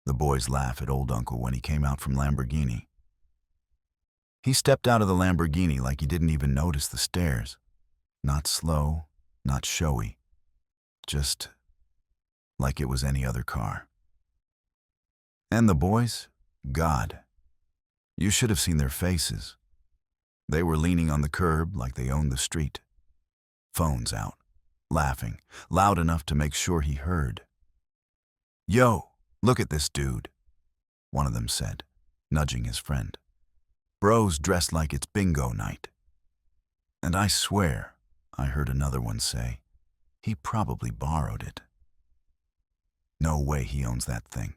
The boys laugh at old Uncle when he came out from Lamborghini. He stepped out of the Lamborghini like he didn't even notice the stairs. Not slow, not showy. Just like it was any other car. And the boys? God. You should have seen their faces. They were leaning on the curb like they owned the street. Phones out, laughing, loud enough to make sure he heard. "Yo, look at this dude," one of them said, nudging his friend. "Bro's dressed like it's bingo night." And I swear, I heard another one say, he probably borrowed it. No way he owns that thing.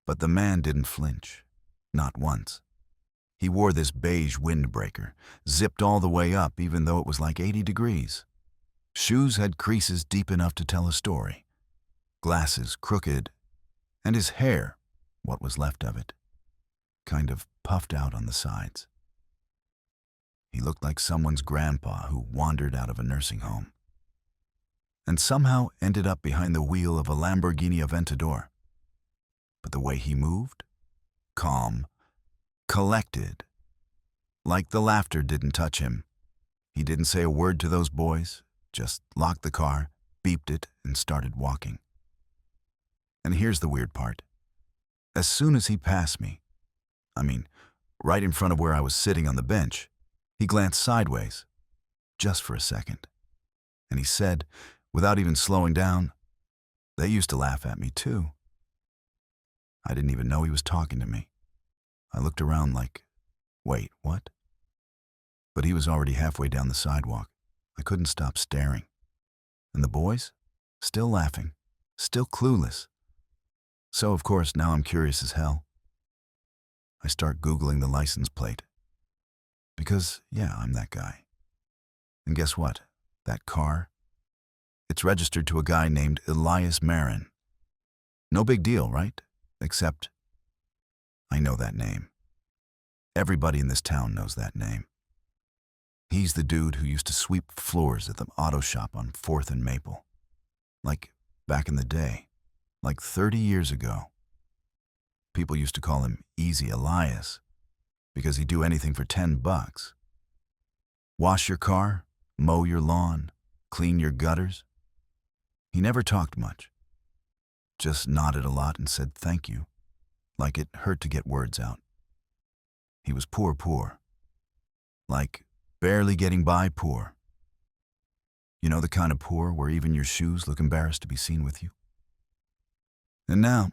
But the man didn't flinch, not once. He wore this beige windbreaker, zipped all the way up even though it was like 80 degrees. Shoes had creases deep enough to tell a story. Glasses crooked, and his hair, what was left of it, kind of puffed out on the sides. He looked like someone's grandpa who wandered out of a nursing home and somehow ended up behind the wheel of a Lamborghini Aventador. But the way he moved, calm, collected, like the laughter didn't touch him. He didn't say a word to those boys, just locked the car, beeped it, and started walking. And here's the weird part. As soon as he passed me, right in front of where I was sitting on the bench, he glanced sideways, just for a second. And he said, without even slowing down, "They used to laugh at me too." I didn't even know he was talking to me. I looked around like, wait, what? But he was already halfway down the sidewalk. I couldn't stop staring. And the boys? Still laughing, still clueless. So, of course, now I'm curious as hell. I start Googling the license plate. Because, yeah, I'm that guy. And guess what? That car? It's registered to a guy named Elias. No big deal, right? Except, I know that name. Everybody in this town knows that name. He's the dude who used to sweep floors at the auto shop on 4th and Maple. Like, back in the day. Like 30 years ago. People used to call him Easy Elias because he'd do anything for $10. Wash your car, mow your lawn, clean your gutters. He never talked much. Just nodded a lot and said thank you, like it hurt to get words out. He was poor. Like barely getting by poor. You know the kind of poor where even your shoes look embarrassed to be seen with you? And now,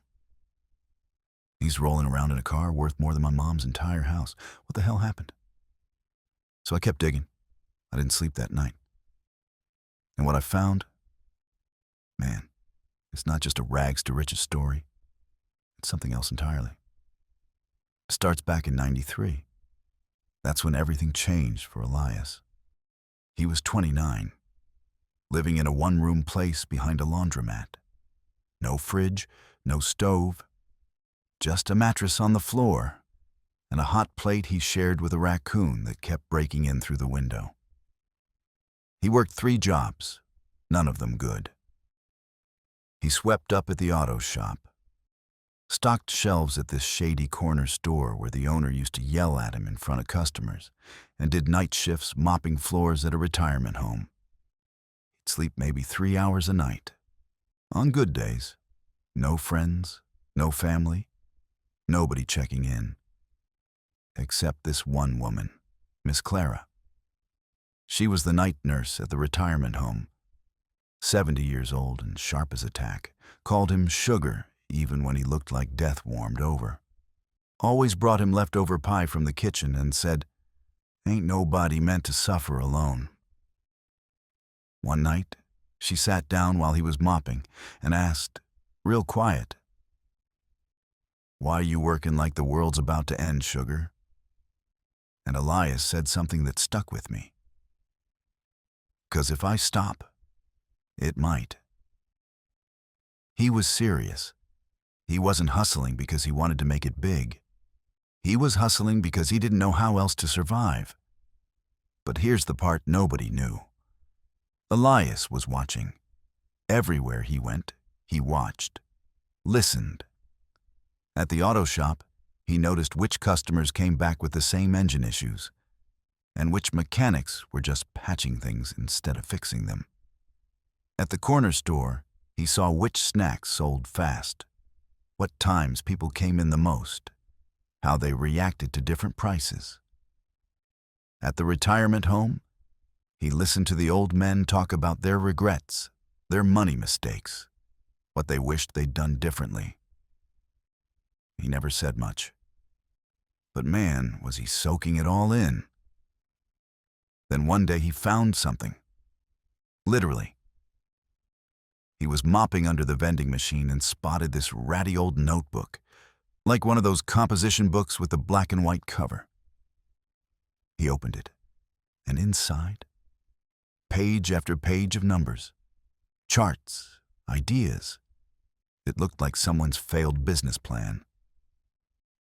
he's rolling around in a car worth more than my mom's entire house. What the hell happened? So I kept digging. I didn't sleep that night. And what I found, man, it's not just a rags to riches story. It's something else entirely. It starts back in '93. That's when everything changed for Elias. He was 29, living in a one-room place behind a laundromat. No fridge, no stove, just a mattress on the floor and a hot plate he shared with a raccoon that kept breaking in through the window. He worked 3 jobs, none of them good. He swept up at the auto shop, stocked shelves at this shady corner store where the owner used to yell at him in front of customers, and did night shifts mopping floors at a retirement home. He'd sleep maybe 3 hours a night. On good days, no friends, no family, nobody checking in. Except this one woman, Miss Clara. She was the night nurse at the retirement home. 70 years old and sharp as a tack, called him Sugar even when he looked like death warmed over. Always brought him leftover pie from the kitchen and said, "Ain't nobody meant to suffer alone." One night, she sat down while he was mopping and asked, real quiet, "Why you working like the world's about to end, Sugar?" And Elias said something that stuck with me. "'Cause if I stop, it might." He was serious. He wasn't hustling because he wanted to make it big. He was hustling because he didn't know how else to survive. But here's the part nobody knew. Elias was watching. Everywhere he went, he watched. listened. At the auto shop, he noticed which customers came back with the same engine issues, and which mechanics were just patching things instead of fixing them. At the corner store, he saw which snacks sold fast, what times people came in the most, how they reacted to different prices. At the retirement home, he listened to the old men talk about their regrets, their money mistakes, what they wished they'd done differently. He never said much, but man, was he soaking it all in. Then one day he found something. Literally. He was mopping under the vending machine and spotted this ratty old notebook, like one of those composition books with the black and white cover. He opened it, and inside, page after page of numbers, charts, ideas. It looked like someone's failed business plan.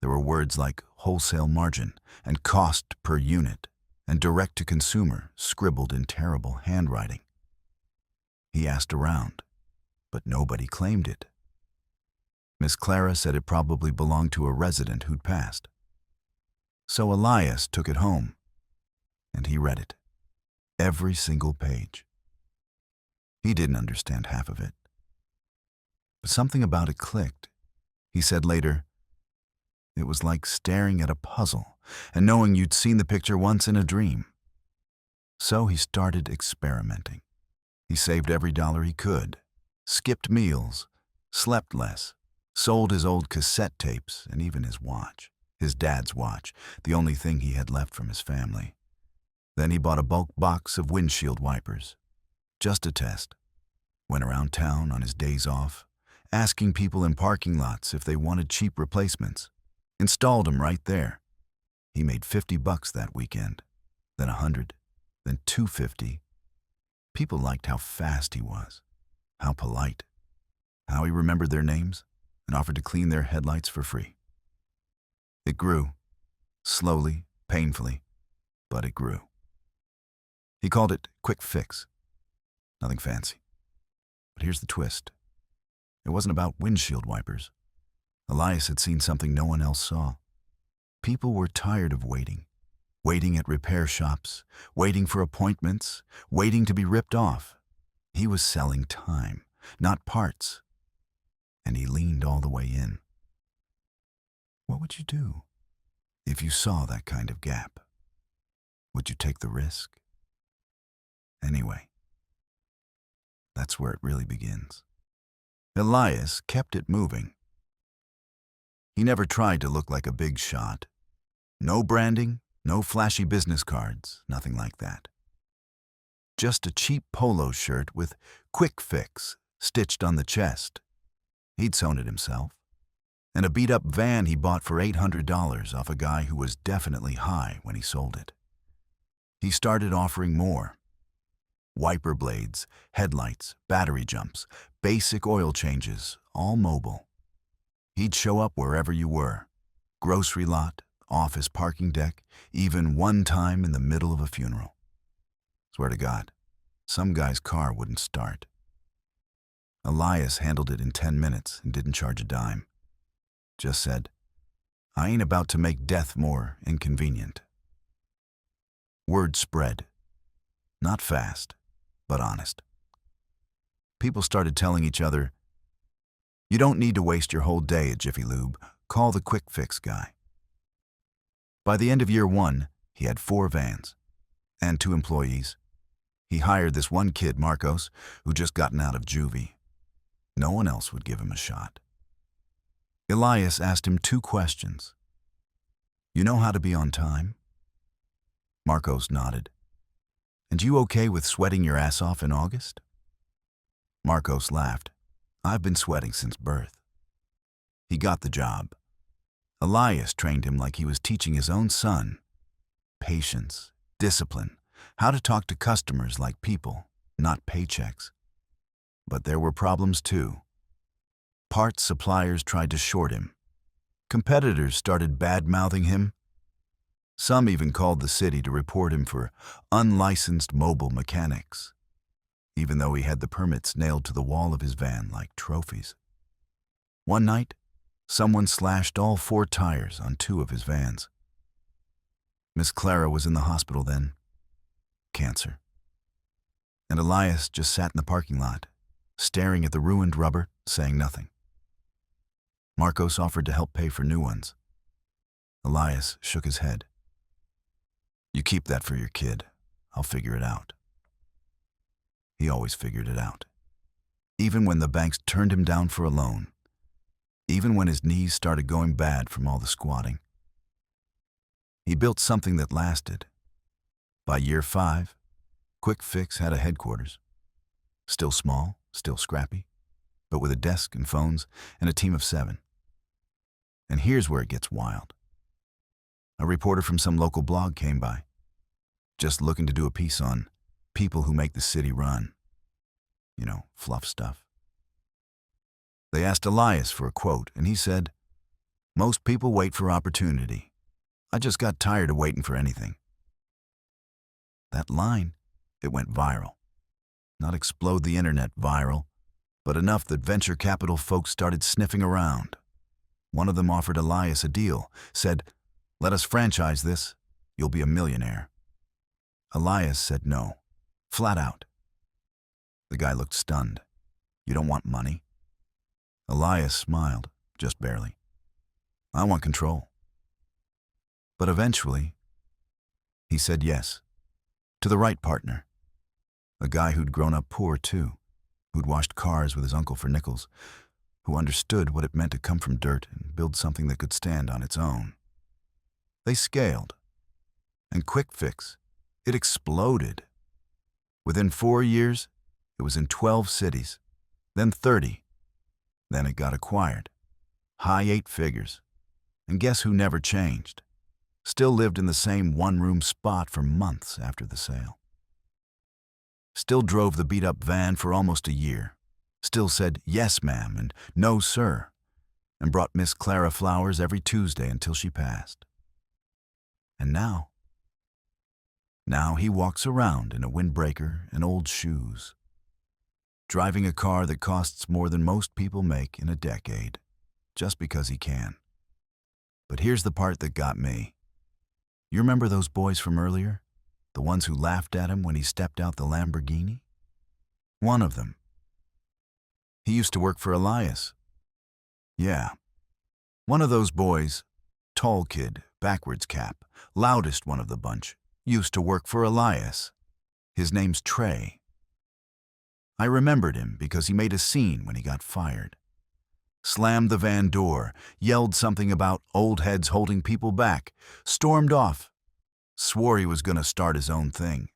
There were words like wholesale margin and cost per unit and direct to consumer scribbled in terrible handwriting. He asked around, but nobody claimed it. Miss Clara said it probably belonged to a resident who'd passed. So Elias took it home, and he read it, every single page. He didn't understand half of it, but something about it clicked. He said later, it was like staring at a puzzle and knowing you'd seen the picture once in a dream. So he started experimenting. He saved every dollar he could, skipped meals, slept less, sold his old cassette tapes and even his watch, his dad's watch, the only thing he had left from his family. Then he bought a bulk box of windshield wipers, just a test. Went around town on his days off, asking people in parking lots if they wanted cheap replacements. Installed them right there. He made $50 that weekend, then $100, then $250. People liked how fast he was, how polite, how he remembered their names and offered to clean their headlights for free. It grew, slowly, painfully, but it grew. He called it Quick Fix. Nothing fancy. But here's the twist. It wasn't about windshield wipers. Elias had seen something no one else saw. People were tired of waiting. Waiting at repair shops, waiting for appointments, waiting to be ripped off. He was selling time, not parts. And he leaned all the way in. What would you do if you saw that kind of gap? Would you take the risk? Anyway, that's where it really begins. Elias kept it moving. He never tried to look like a big shot. No branding, no flashy business cards, nothing like that. Just a cheap polo shirt with Quick Fix stitched on the chest. He'd sewn it himself. And a beat-up van he bought for $800 off a guy who was definitely high when he sold it. He started offering more. Wiper blades, headlights, battery jumps, basic oil changes, all mobile. He'd show up wherever you were. Grocery lot, office parking deck, even one time in the middle of a funeral. Swear to God, some guy's car wouldn't start. Elias handled it in 10 minutes and didn't charge a dime. Just said, I ain't about to make death more inconvenient. Word spread. Not fast, but honest. People started telling each other, you don't need to waste your whole day at Jiffy Lube. Call the Quick Fix guy. By the end of year 1, he had 4 vans and 2 employees. He hired this one kid, Marcos, who just gotten out of juvie. No one else would give him a shot. Elias asked him 2 questions. You know how to be on time? Marcos nodded. And you okay with sweating your ass off in August? Marcos laughed. I've been sweating since birth. He got the job. Elias trained him like he was teaching his own son. Patience, discipline, how to talk to customers like people, not paychecks. But there were problems too. Parts suppliers tried to short him. Competitors started bad-mouthing him. Some even called the city to report him for unlicensed mobile mechanics, even though he had the permits nailed to the wall of his van like trophies. One night, someone slashed all 4 tires on 2 of his vans. Miss Clara was in the hospital then. Cancer. And Elias just sat in the parking lot, staring at the ruined rubber, saying nothing. Marcos offered to help pay for new ones. Elias shook his head. "You keep that for your kid. I'll figure it out." He always figured it out. Even when the banks turned him down for a loan. Even when his knees started going bad from all the squatting. He built something that lasted. By year 5, Quick Fix had a headquarters. Still small, still scrappy, but with a desk and phones and a team of 7. And here's where it gets wild. A reporter from some local blog came by, just looking to do a piece on people who make the city run. You know, fluff stuff. They asked Elias for a quote, and he said, "Most people wait for opportunity. I just got tired of waiting for anything." That line, it went viral. Not explode the internet viral, but enough that venture capital folks started sniffing around. One of them offered Elias a deal, said, "Let us franchise this, you'll be a millionaire." Elias said no, flat out. The guy looked stunned. "You don't want money?" Elias smiled, just barely. "I want control." But eventually, he said yes, to the right partner. A guy who'd grown up poor too, who'd washed cars with his uncle for nickels, who understood what it meant to come from dirt and build something that could stand on its own. They scaled. And Quick Fix, it exploded. Within 4 years, it was in 12 cities, then 30. Then it got acquired. High 8 figures. And guess who never changed? Still lived in the same one-room spot for months after the sale. Still drove the beat-up van for almost a year. Still said, "Yes, ma'am," and "No, sir," and brought Miss Clara flowers every Tuesday until she passed. And now he walks around in a windbreaker and old shoes, driving a car that costs more than most people make in a decade, just because he can. But here's the part that got me. You remember those boys from earlier? The ones who laughed at him when he stepped out the Lamborghini? One of them. He used to work for Elias. Yeah. One of those boys, tall kid, backwards cap, loudest one of the bunch, used to work for Elias. His name's Trey. I remembered him because he made a scene when he got fired. Slammed the van door, yelled something about old heads holding people back, stormed off, swore he was going to start his own thing.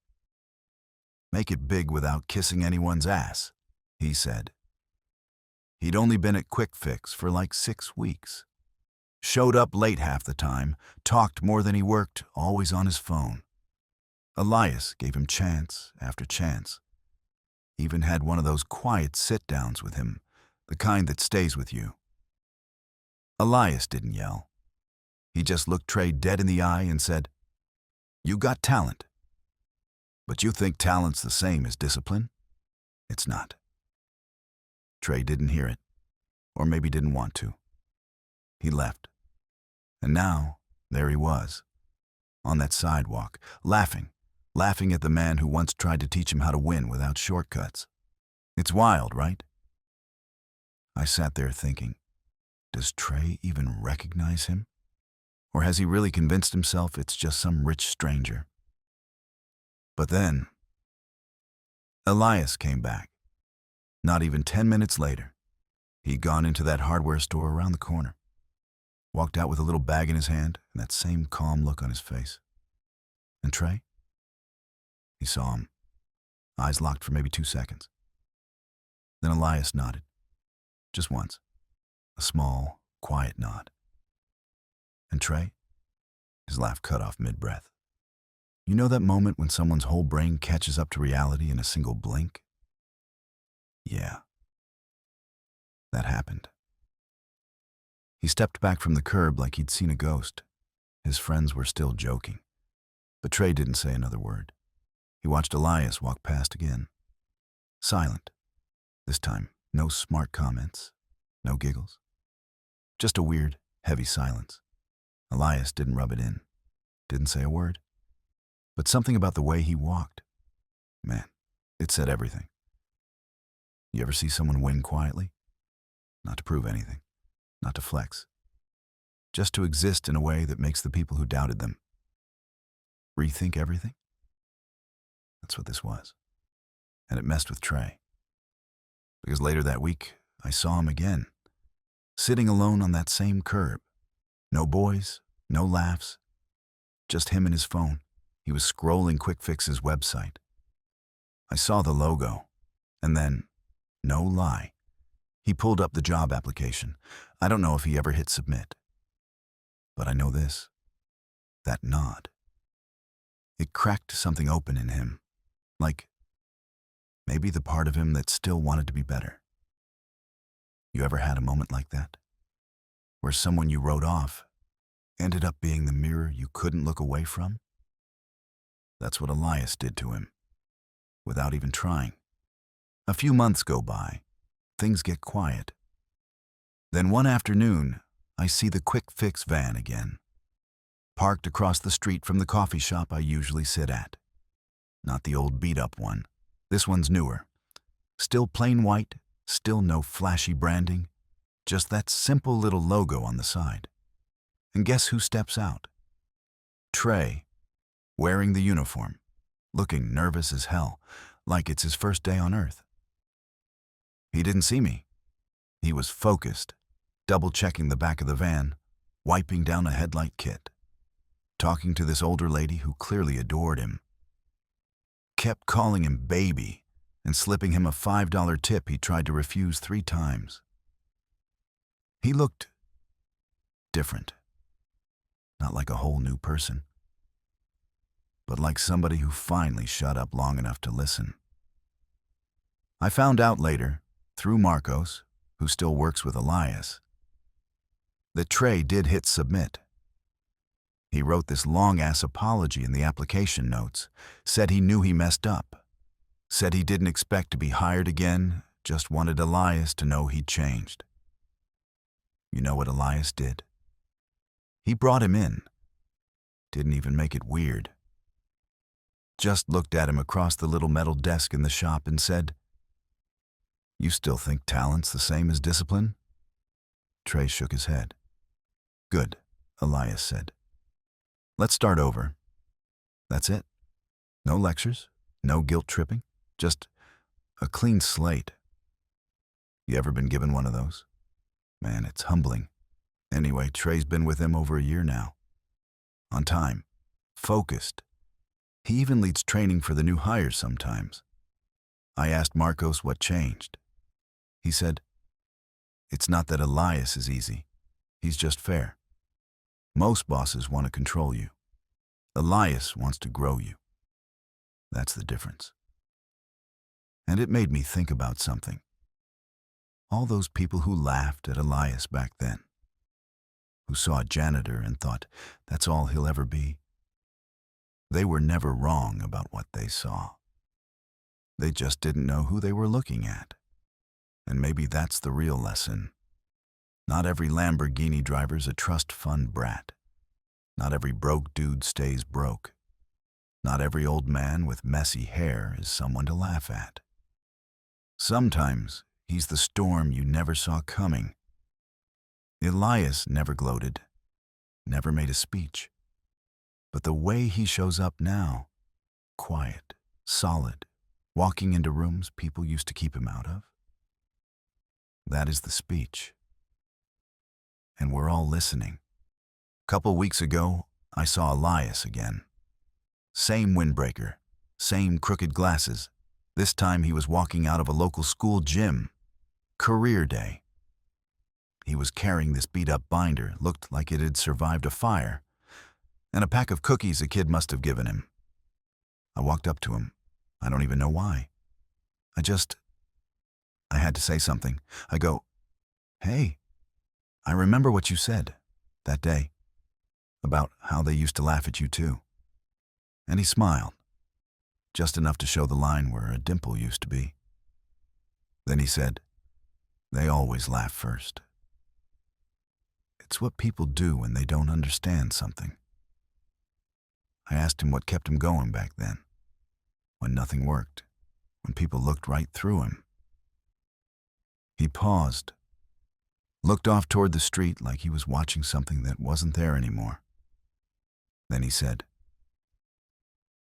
"Make it big without kissing anyone's ass," he said. He'd only been at Quick Fix for like 6 weeks. Showed up late half the time, talked more than he worked, always on his phone. Elias gave him chance after chance. Even had one of those quiet sit-downs with him, the kind that stays with you. Elias didn't yell. He just looked Trey dead in the eye and said, "You got talent. But you think talent's the same as discipline? It's not." Trey didn't hear it, or maybe didn't want to. He left. And now, there he was, on that sidewalk, laughing at the man who once tried to teach him how to win without shortcuts. It's wild, right? I sat there thinking, does Trey even recognize him? Or has he really convinced himself it's just some rich stranger? But then, Elias came back. Not even 10 minutes later, he'd gone into that hardware store around the corner. Walked out with a little bag in his hand and that same calm look on his face. And Trey? He saw him, eyes locked for maybe 2 seconds. Then Elias nodded. Just once. A small, quiet nod. And Trey? His laugh cut off mid-breath. You know that moment when someone's whole brain catches up to reality in a single blink? Yeah. That happened. He stepped back from the curb like he'd seen a ghost. His friends were still joking. But Trey didn't say another word. He watched Elias walk past again. Silent. This time, no smart comments, no giggles. Just a weird, heavy silence. Elias didn't rub it in, didn't say a word. But something about the way he walked, man, it said everything. You ever see someone win quietly? Not to prove anything, not to flex. Just to exist in a way that makes the people who doubted them rethink everything? That's what this was. And it messed with Trey. Because later that week, I saw him again, sitting alone on that same curb. No boys, no laughs, just him and his phone. He was scrolling Quick Fix's website. I saw the logo, and then, no lie, he pulled up the job application. I don't know if he ever hit submit. But I know this, that nod. It cracked something open in him, like maybe the part of him that still wanted to be better. You ever had a moment like that? Where someone you wrote off ended up being the mirror you couldn't look away from? That's what Elias did to him, without even trying. A few months go by. Things get quiet. Then one afternoon, I see the Quick Fix van again, parked across the street from the coffee shop I usually sit at. Not the old beat-up one. This one's newer. Still plain white, still no flashy branding, just that simple little logo on the side. And guess who steps out? Trey, wearing the uniform, looking nervous as hell, like it's his first day on Earth. He didn't see me. He was focused, double-checking the back of the van, wiping down a headlight kit, talking to this older lady who clearly adored him. Kept calling him baby and slipping him a $5 tip he tried to refuse 3 times. He looked different. Not like a whole new person, but like somebody who finally shut up long enough to listen. I found out later, through Marcos, who still works with Elias, that Trey did hit submit. He wrote this long-ass apology in the application notes, said he knew he messed up, said he didn't expect to be hired again, just wanted Elias to know he'd changed. You know what Elias did? He brought him in. Didn't even make it weird. Just looked at him across the little metal desk in the shop and said, "You still think talent's the same as discipline?" Trey shook his head. "Good," Elias said. "Let's start over. That's it. No lectures, no guilt tripping, just a clean slate." You ever been given one of those? Man, it's humbling. Anyway, Trey's been with him over a year now. On time. Focused. He even leads training for the new hires sometimes. I asked Marcos what changed. He said, "It's not that Elias is easy. He's just fair. Most bosses want to control you. Elias wants to grow you. That's the difference." And it made me think about something. All those people who laughed at Elias back then, who saw a janitor and thought, that's all he'll ever be. They were never wrong about what they saw. They just didn't know who they were looking at. And maybe that's the real lesson. Not every Lamborghini driver's a trust fund brat. Not every broke dude stays broke. Not every old man with messy hair is someone to laugh at. Sometimes he's the storm you never saw coming. Elias never gloated, never made a speech. But the way he shows up now, quiet, solid, walking into rooms people used to keep him out of, that is the speech. And we're all listening. Couple weeks ago, I saw Elias again. Same windbreaker, same crooked glasses. This time he was walking out of a local school gym. Career day. He was carrying this beat-up binder, looked like it had survived a fire, and a pack of cookies a kid must have given him. I walked up to him. I don't even know why. I had to say something. I go, "Hey, I remember what you said that day, about how they used to laugh at you too." And he smiled, just enough to show the line where a dimple used to be. Then he said, "They always laugh first." It's what people do when they don't understand something. I asked him what kept him going back then, when nothing worked, when people looked right through him. He paused, looked off toward the street like he was watching something that wasn't there anymore. Then he said,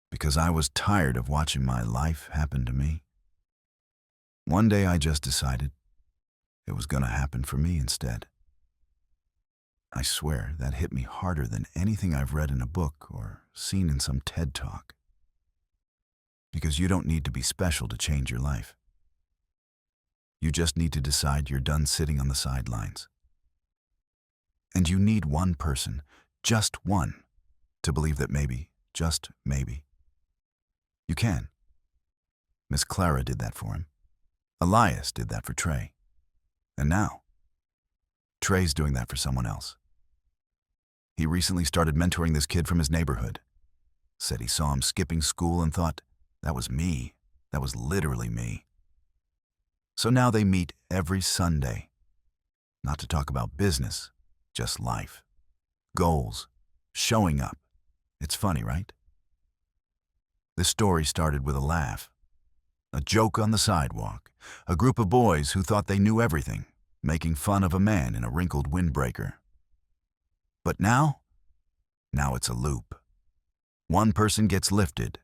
"Because I was tired of watching my life happen to me. One day I just decided it was going to happen for me instead." I swear that hit me harder than anything I've read in a book or seen in some TED Talk. Because you don't need to be special to change your life. You just need to decide you're done sitting on the sidelines. And you need one person, just one, to believe that maybe, just maybe, you can. Miss Clara did that for him. Elias did that for Trey. And now, Trey's doing that for someone else. He recently started mentoring this kid from his neighborhood. Said he saw him skipping school and thought, that was me. That was literally me. So now they meet every Sunday. Not to talk about business, just life. Goals. Showing up. It's funny, right? This story started with a laugh. A joke on the sidewalk. A group of boys who thought they knew everything, making fun of a man in a wrinkled windbreaker. But now it's a loop. One person gets lifted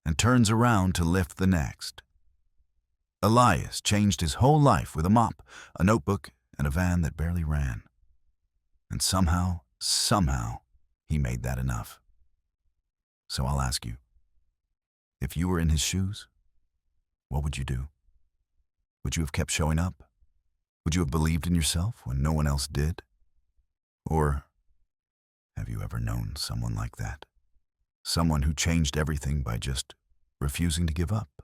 and turns around to lift the next. Elias changed his whole life with a mop, a notebook, and a van that barely ran. And somehow, he made that enough. So I'll ask you, if you were in his shoes, what would you do? Would you have kept showing up? Would you have believed in yourself when no one else did? Or have you ever known someone like that? Someone who changed everything by just refusing to give up?